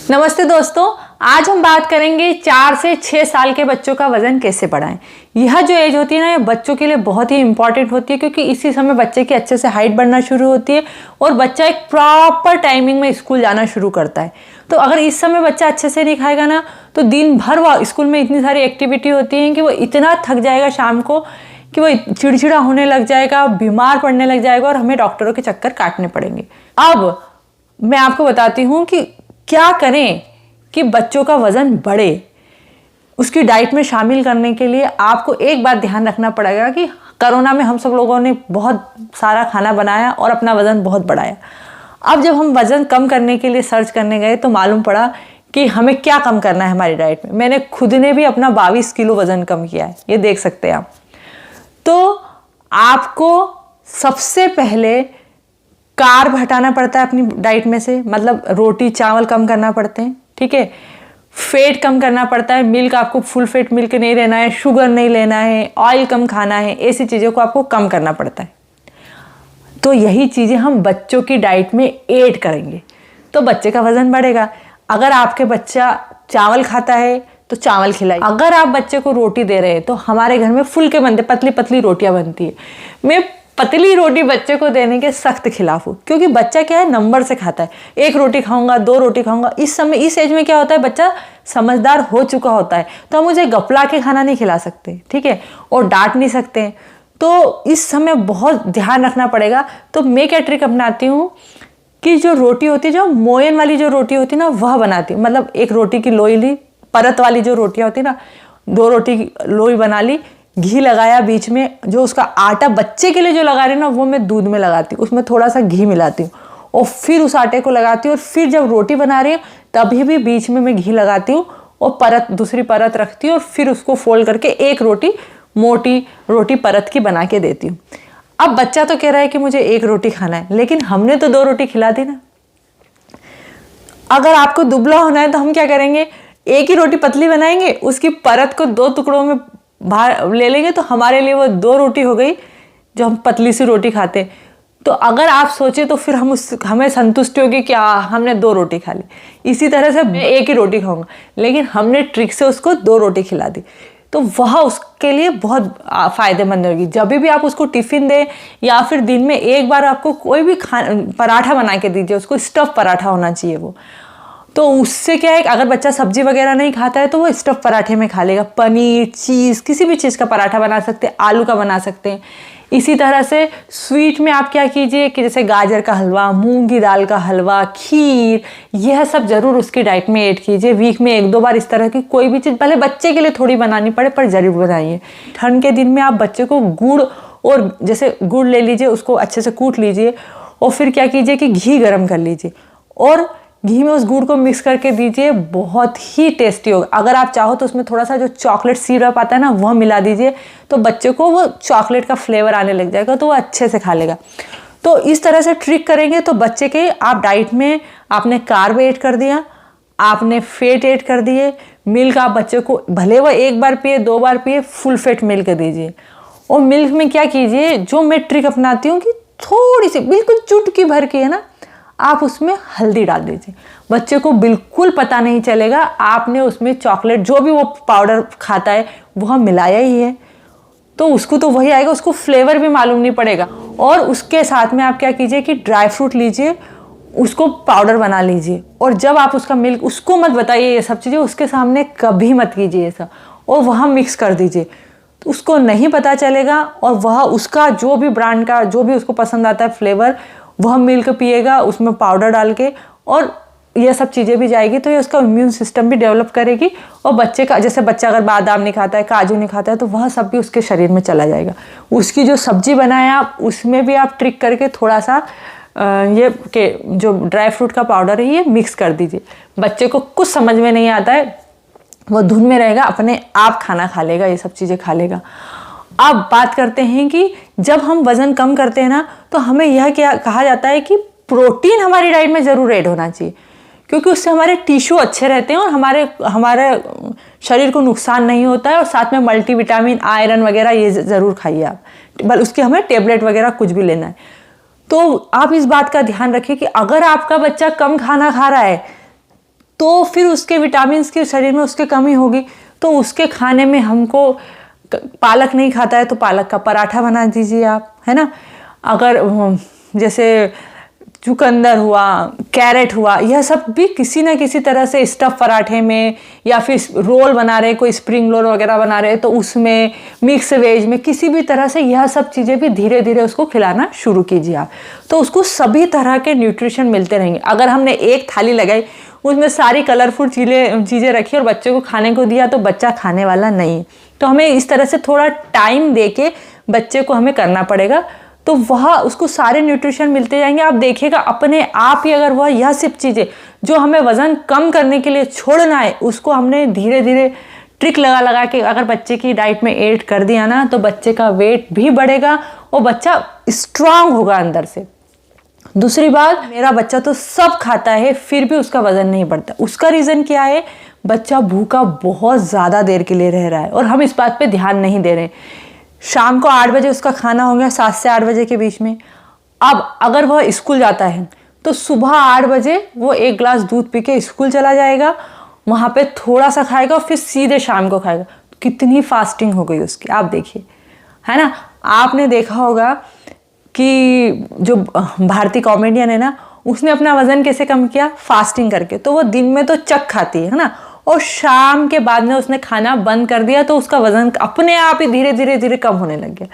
नमस्ते दोस्तों, आज हम बात करेंगे 4 से 6 साल के बच्चों का वजन कैसे बढ़ाएं। यह जो एज होती है ना, ये बच्चों के लिए बहुत ही इंपॉर्टेंट होती है क्योंकि इसी समय बच्चे की अच्छे से हाइट बढ़ना शुरू होती है और बच्चा एक प्रॉपर टाइमिंग में स्कूल जाना शुरू करता है। तो अगर इस समय बच्चा अच्छे से नहीं खाएगा ना, तो दिन भर वह स्कूल में इतनी सारी एक्टिविटी होती हैं कि वो इतना थक जाएगा शाम को कि वो चिड़चिड़ा होने लग जाएगा, बीमार पड़ने लग जाएगा और हमें डॉक्टरों के चक्कर काटने पड़ेंगे। अब मैं आपको बताती हूँ कि क्या करें कि बच्चों का वज़न बढ़े। उसकी डाइट में शामिल करने के लिए आपको एक बात ध्यान रखना पड़ेगा कि कोरोना में हम सब लोगों ने बहुत सारा खाना बनाया और अपना वज़न बहुत बढ़ाया। अब जब हम वज़न कम करने के लिए सर्च करने गए तो मालूम पड़ा कि हमें क्या कम करना है हमारी डाइट में। मैंने खुद ने भी अपना 22 किलो वज़न कम किया है, ये देख सकते हैं आप। तो आपको सबसे पहले कार्ब हटाना पड़ता है अपनी डाइट में से, मतलब रोटी चावल कम करना पड़ते हैं, ठीक है। फैट कम करना पड़ता है, मिल्क आपको फुल फैट मिल्क नहीं लेना है, शुगर नहीं लेना है, ऑयल कम खाना है, ऐसी चीज़ों को आपको कम करना पड़ता है। तो यही चीज़ें हम बच्चों की डाइट में ऐड करेंगे तो बच्चे का वज़न बढ़ेगा। अगर आपके बच्चा चावल खाता है तो चावल खिलाइए। अगर आप बच्चे को रोटी दे रहे हैं तो हमारे घर में फुलके बनते, पतली पतली रोटियां बनती है। मैं पतली रोटी बच्चे को देने के सख्त खिलाफ हूँ क्योंकि बच्चा क्या है, नंबर से खाता है। 1 रोटी खाऊंगा, 2 रोटी खाऊंगा। इस समय इस एज में क्या होता है, बच्चा समझदार हो चुका होता है, तो हम उसे गपला के खाना नहीं खिला सकते, ठीक है, और डांट नहीं सकते। तो इस समय बहुत ध्यान रखना पड़ेगा। तो मैं क्या ट्रिक अपनाती हूँ कि जो रोटी होती है, जो मोयन वाली जो रोटी होती है ना, वह बनाती हूँ। मतलब 1 रोटी की लोई ली, परत वाली जो रोटियाँ होती है ना, 2 रोटी की लोई बना ली, घी लगाया बीच में। जो उसका आटा बच्चे के लिए जो लगा रही हूँ ना, वो मैं दूध में लगाती हूँ, उसमें थोड़ा सा घी मिलाती हूँ और फिर उस आटे को लगाती हूँ। और फिर जब रोटी बना रही हूँ तभी भी बीच में मैं घी लगाती हूँ और परत, दूसरी परत रखती हूँ और फिर उसको फोल्ड करके 1 रोटी मोटी रोटी परत की बना के देती हूँ। अब बच्चा तो कह रहा है कि मुझे 1 रोटी खाना है, लेकिन हमने तो 2 रोटी खिला दी ना। अगर आपको दुबला होना है तो हम क्या करेंगे, 1 ही रोटी पतली बनाएंगे, उसकी परत को 2 टुकड़ों में बाहर ले लेंगे, तो हमारे लिए वो 2 रोटी हो गई जो हम पतली सी रोटी खाते। तो अगर आप सोचे तो फिर हमें संतुष्टि होगी कि हमने 2 रोटी खा ली। इसी तरह से मैं 1 ही रोटी खाऊंगा, लेकिन हमने ट्रिक से उसको 2 रोटी खिला दी, तो वह उसके लिए बहुत फ़ायदेमंद होगी। जब भी आप उसको टिफ़िन दें या फिर दिन में एक बार आपको कोई भी पराठा बना के दीजिए, उसको स्टफ़ पराठा होना चाहिए वो। तो उससे क्या है, अगर बच्चा सब्जी वगैरह नहीं खाता है तो वो स्टफ़ पराठे में खा लेगा। पनीर, चीज़, किसी भी चीज़ का पराठा बना सकते हैं, आलू का बना सकते हैं। इसी तरह से स्वीट में आप क्या कीजिए कि जैसे गाजर का हलवा, मूंग की दाल का हलवा, खीर, यह सब ज़रूर उसकी डाइट में ऐड कीजिए। वीक में 1-2 बार इस तरह की कोई भी चीज़, भले बच्चे के लिए थोड़ी बनानी पड़े पर ज़रूर बनाइए। ठंड के दिन में आप बच्चे को गुड़, और जैसे गुड़ ले लीजिए, उसको अच्छे से कूट लीजिए और फिर क्या कीजिए कि घी गर्म कर लीजिए और घी में उस गुड़ को मिक्स करके दीजिए, बहुत ही टेस्टी होगा। अगर आप चाहो तो उसमें थोड़ा सा जो चॉकलेट सिरप आता है ना, वह मिला दीजिए, तो बच्चे को वो चॉकलेट का फ्लेवर आने लग जाएगा, तो वो अच्छे से खा लेगा। तो इस तरह से ट्रिक करेंगे तो बच्चे के आप डाइट में आपने कार्ब ऐड कर दिया, आपने फैट ऐड कर दिए, मिल्क आप बच्चे को भले वो 1 बार पिए 2 बार पिए, फुल फैट मिल्क दीजिए। और मिल्क में क्या कीजिए, जो मैं ट्रिक अपनाती हूँ कि थोड़ी सी, बिल्कुल चुटकी भर के है ना, आप उसमें हल्दी डाल दीजिए। बच्चे को बिल्कुल पता नहीं चलेगा आपने उसमें चॉकलेट, जो भी वो पाउडर खाता है, वह मिलाया ही है। तो उसको तो वही आएगा, उसको फ्लेवर भी मालूम नहीं पड़ेगा। और उसके साथ में आप क्या कीजिए कि ड्राई फ्रूट लीजिए, उसको पाउडर बना लीजिए और जब आप उसका मिल्क, उसको मत बताइए ये सब चीज़ें, उसके सामने कभी मत कीजिए ये सब, और वहाँ मिक्स कर दीजिए। तो उसको नहीं पता चलेगा और वह उसका जो भी ब्रांड का, जो भी उसको पसंद आता है फ्लेवर, वह मिल्क पिएगा उसमें पाउडर डाल के, और ये सब चीज़ें भी जाएगी, तो ये उसका इम्यून सिस्टम भी डेवलप करेगी। और बच्चे का, जैसे बच्चा अगर बादाम नहीं खाता है, काजू नहीं खाता है, तो वह सब भी उसके शरीर में चला जाएगा। उसकी जो सब्जी बनाए आप, उसमें भी आप ट्रिक करके थोड़ा सा ये के जो ड्राई फ्रूट का पाउडर है ये मिक्स कर दीजिए। बच्चे को कुछ समझ में नहीं आता है, वो धुन में रहेगा, अपने आप खाना खा लेगा, ये सब चीज़ें खा लेगा। अब बात करते हैं कि जब हम वज़न कम करते हैं ना, तो हमें यह क्या कहा जाता है कि प्रोटीन हमारी डाइट में ज़रूर ऐड होना चाहिए, क्योंकि उससे हमारे टिश्यू अच्छे रहते हैं और हमारे शरीर को नुकसान नहीं होता है। और साथ में मल्टीविटामिन, आयरन वगैरह ये ज़रूर खाइए आप, बल उसके हमें टेबलेट वगैरह कुछ भी लेना है। तो आप इस बात का ध्यान रखिए कि अगर आपका बच्चा कम खाना खा रहा है तो फिर उसके विटामिन्स की शरीर में उसके कमी होगी। तो उसके खाने में हमको पालक नहीं खाता है तो पालक का पराठा बना दीजिए आप, है ना। अगर जैसे चुकंदर हुआ, कैरेट हुआ, यह सब भी किसी ना किसी तरह से स्टफ पराठे में, या फिर रोल बना रहे, कोई स्प्रिंग रोल वगैरह बना रहे तो उसमें, मिक्स वेज में, किसी भी तरह से यह सब चीज़ें भी धीरे धीरे उसको खिलाना शुरू कीजिए आप। तो उसको सभी तरह के न्यूट्रिशन मिलते रहेंगे। अगर हमने एक थाली लगाई, उसमें सारी कलरफुल चीज़ें रखी और बच्चे को खाने को दिया तो बच्चा खाने वाला नहीं है। तो हमें इस तरह से थोड़ा टाइम दे के बच्चे को हमें करना पड़ेगा, तो वह उसको सारे न्यूट्रिशन मिलते जाएंगे। आप देखिएगा अपने आप ही, अगर वह यह सब चीज़ें जो हमें वज़न कम करने के लिए छोड़ना है, उसको हमने धीरे धीरे ट्रिक लगा लगा के अगर बच्चे की डाइट में ऐड कर दिया ना, तो बच्चे का वेट भी बढ़ेगा और बच्चा स्ट्रांग होगा अंदर से। दूसरी बात, मेरा बच्चा तो सब खाता है फिर भी उसका वज़न नहीं बढ़ता। उसका रीज़न क्या है? बच्चा भूखा बहुत ज़्यादा देर के लिए रह रहा है और हम इस बात पे ध्यान नहीं दे रहे। शाम को 8 बजे उसका खाना हो गया, 7 से 8 बजे के बीच में। अब अगर वह स्कूल जाता है तो सुबह 8 बजे वो 1 गिलास दूध पी के स्कूल चला जाएगा, वहाँ पे थोड़ा सा खाएगा और फिर सीधे शाम को खाएगा। कितनी फास्टिंग हो गई उसकी, आप देखिए, है ना। आपने देखा होगा कि जो भारतीय कॉमेडियन है ना, उसने अपना वज़न कैसे कम किया? फास्टिंग करके। तो वो दिन में तो चक खाती है ना, और शाम के बाद में उसने खाना बंद कर दिया तो उसका वज़न अपने आप ही धीरे धीरे धीरे कम होने लग गया।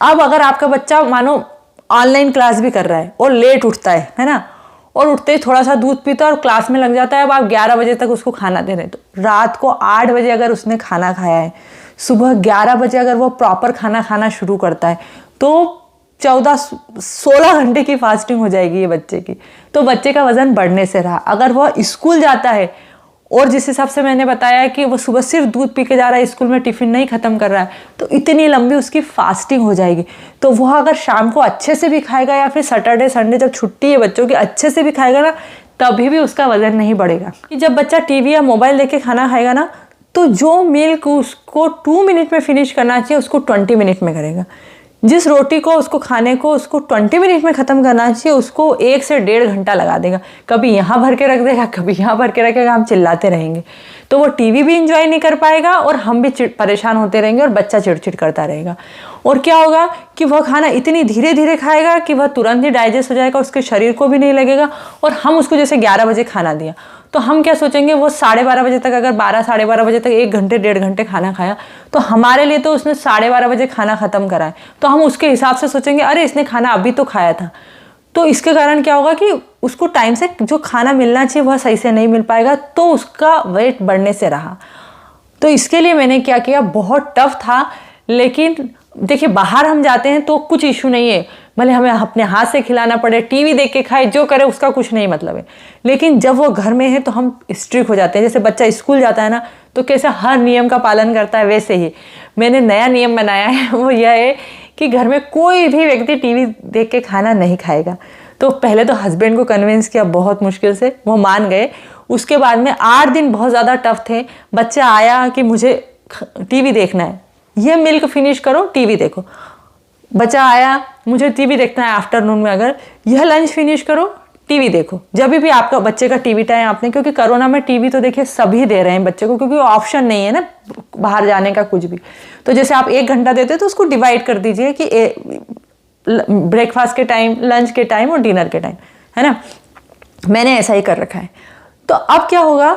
अब अगर आपका बच्चा मानो ऑनलाइन क्लास भी कर रहा है और लेट उठता है ना, और उठते ही थोड़ा सा दूध पीता है और क्लास में लग जाता है, अब आप 11 बजे तक उसको खाना दे रहे हैं, तो रात को 8 बजे अगर उसने खाना खाया है, सुबह 11 बजे अगर वो प्रॉपर खाना खाना शुरू करता है, तो 14-16 घंटे की फास्टिंग हो जाएगी ये बच्चे की। तो बच्चे का वज़न बढ़ने से रहा। अगर वह स्कूल जाता है और जिस हिसाब से मैंने बताया कि वो सुबह सिर्फ दूध पी के जा रहा है, स्कूल में टिफ़िन नहीं ख़त्म कर रहा है, तो इतनी लंबी उसकी फास्टिंग हो जाएगी। तो वह अगर शाम को अच्छे से भी खाएगा या फिर सैटरडे संडे जब छुट्टी है बच्चों की, अच्छे से भी खाएगा ना, तभी भी उसका वज़न नहीं बढ़ेगा। कि जब बच्चा टीवी या मोबाइल देख के खाना खाएगा ना, तो जो मिल्क उसको 2 मिनट में फिनिश करना चाहिए उसको 20 मिनट में करेगा। जिस रोटी को उसको खाने को उसको 20 मिनट में ख़त्म करना चाहिए, उसको 1 से 1.5 घंटा लगा देगा। कभी यहाँ भर के रख देगा, कभी यहाँ भर के रखेगा, हम चिल्लाते रहेंगे। तो वो टीवी भी इंजॉय नहीं कर पाएगा और हम भी परेशान होते रहेंगे और बच्चा चिड़चिड़ करता रहेगा। और क्या होगा कि वह खाना इतनी धीरे धीरे खाएगा कि वह तुरंत ही डाइजेस्ट हो जाएगा, उसके शरीर को भी नहीं लगेगा। और हम उसको जैसे 11 बजे खाना दिया तो हम क्या सोचेंगे, वो 12:30 बजे तक, अगर 12-12:30 बजे तक 1 घंटे 1.5 घंटे खाना खाया, तो हमारे लिए तो उसने 12:30 बजे खाना ख़त्म करा है, तो हम उसके हिसाब से सोचेंगे अरे इसने खाना अभी तो खाया था। तो इसके कारण क्या होगा कि उसको टाइम से जो खाना मिलना चाहिए वह सही से नहीं मिल पाएगा, तो उसका वेट बढ़ने से रहा। तो इसके लिए मैंने क्या किया, बहुत टफ था, लेकिन देखिए बाहर हम जाते हैं तो कुछ इशू नहीं है, भले हमें अपने हाथ से खिलाना पड़े, टीवी देख के खाए, जो करे उसका कुछ नहीं मतलब है। लेकिन जब वो घर में है तो हम स्ट्रिक्ट हो जाते हैं। जैसे बच्चा स्कूल जाता है ना, तो कैसे हर नियम का पालन करता है, वैसे ही मैंने नया नियम बनाया है, वो यह है कि घर में कोई भी व्यक्ति टीवी देख के खाना नहीं खाएगा। तो पहले तो हस्बैंड को कन्विंस किया बहुत मुश्किल से, वो मान गए। उसके बाद में 8 दिन बहुत ज़्यादा टफ थे। बच्चा आया कि मुझे टीवी देखना है, ये मिल्क फिनिश करो, टीवी देखो। बच्चा आया, मुझे टीवी देखना है आफ्टरनून में, अगर यह लंच फिनिश करो, टीवी देखो। जब भी आपका बच्चे का टीवी टाइम आपने, क्योंकि कोरोना में टीवी तो देखिए सभी दे रहे हैं बच्चे को, क्योंकि ऑप्शन नहीं है ना बाहर जाने का कुछ भी। तो जैसे आप 1 घंटा देते हो तो उसको डिवाइड कर दीजिए कि ब्रेकफास्ट के टाइम, लंच के टाइम और डिनर के टाइम, है ना। मैंने ऐसा ही कर रखा है। तो अब क्या होगा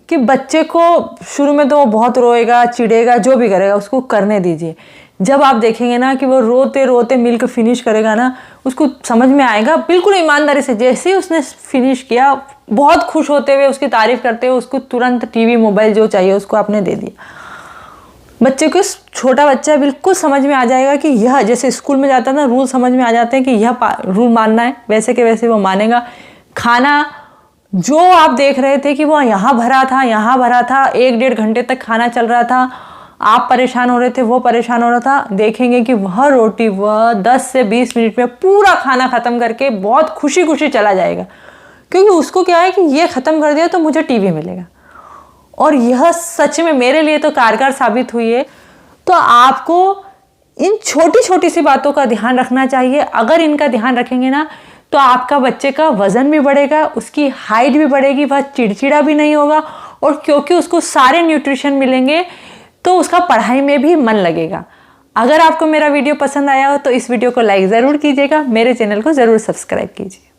कि बच्चे को शुरू में तो वो बहुत रोएगा, चिढ़ेगा, जो भी करेगा उसको करने दीजिए। जब आप देखेंगे ना कि वो रोते रोते मिल्क फिनिश करेगा ना, उसको समझ में आएगा बिल्कुल ईमानदारी से। जैसे ही उसने फिनिश किया, बहुत खुश होते हुए उसकी तारीफ करते हुए उसको तुरंत टीवी मोबाइल जो चाहिए उसको आपने दे दिया। बच्चे को, छोटा बच्चा बिल्कुल समझ में आ जाएगा कि यह, जैसे स्कूल में जाता है ना, रूल समझ में आ जाते हैं कि यह रूल मानना है, वैसे के वैसे वो मानेगा। खाना जो आप देख रहे थे कि वो यहाँ भरा था, यहाँ भरा था, 1-1.5 घंटे तक खाना चल रहा था, आप परेशान हो रहे थे, वो परेशान हो रहा था, देखेंगे कि वह रोटी वह 10 से 20 मिनट में पूरा खाना ख़त्म करके बहुत खुशी खुशी चला जाएगा। क्योंकि उसको क्या है कि ये ख़त्म कर दिया तो मुझे टीवी मिलेगा। और यह सच में मेरे लिए तो कारगर साबित हुई है। तो आपको इन छोटी छोटी सी बातों का ध्यान रखना चाहिए। अगर इनका ध्यान रखेंगे ना, तो आपका बच्चे का वज़न भी बढ़ेगा, उसकी हाइट भी बढ़ेगी, वह चिड़चिड़ा भी नहीं होगा, और क्योंकि उसको सारे न्यूट्रिशन मिलेंगे तो उसका पढ़ाई में भी मन लगेगा। अगर आपको मेरा वीडियो पसंद आया हो तो इस वीडियो को लाइक ज़रूर कीजिएगा, मेरे चैनल को ज़रूर सब्सक्राइब कीजिए।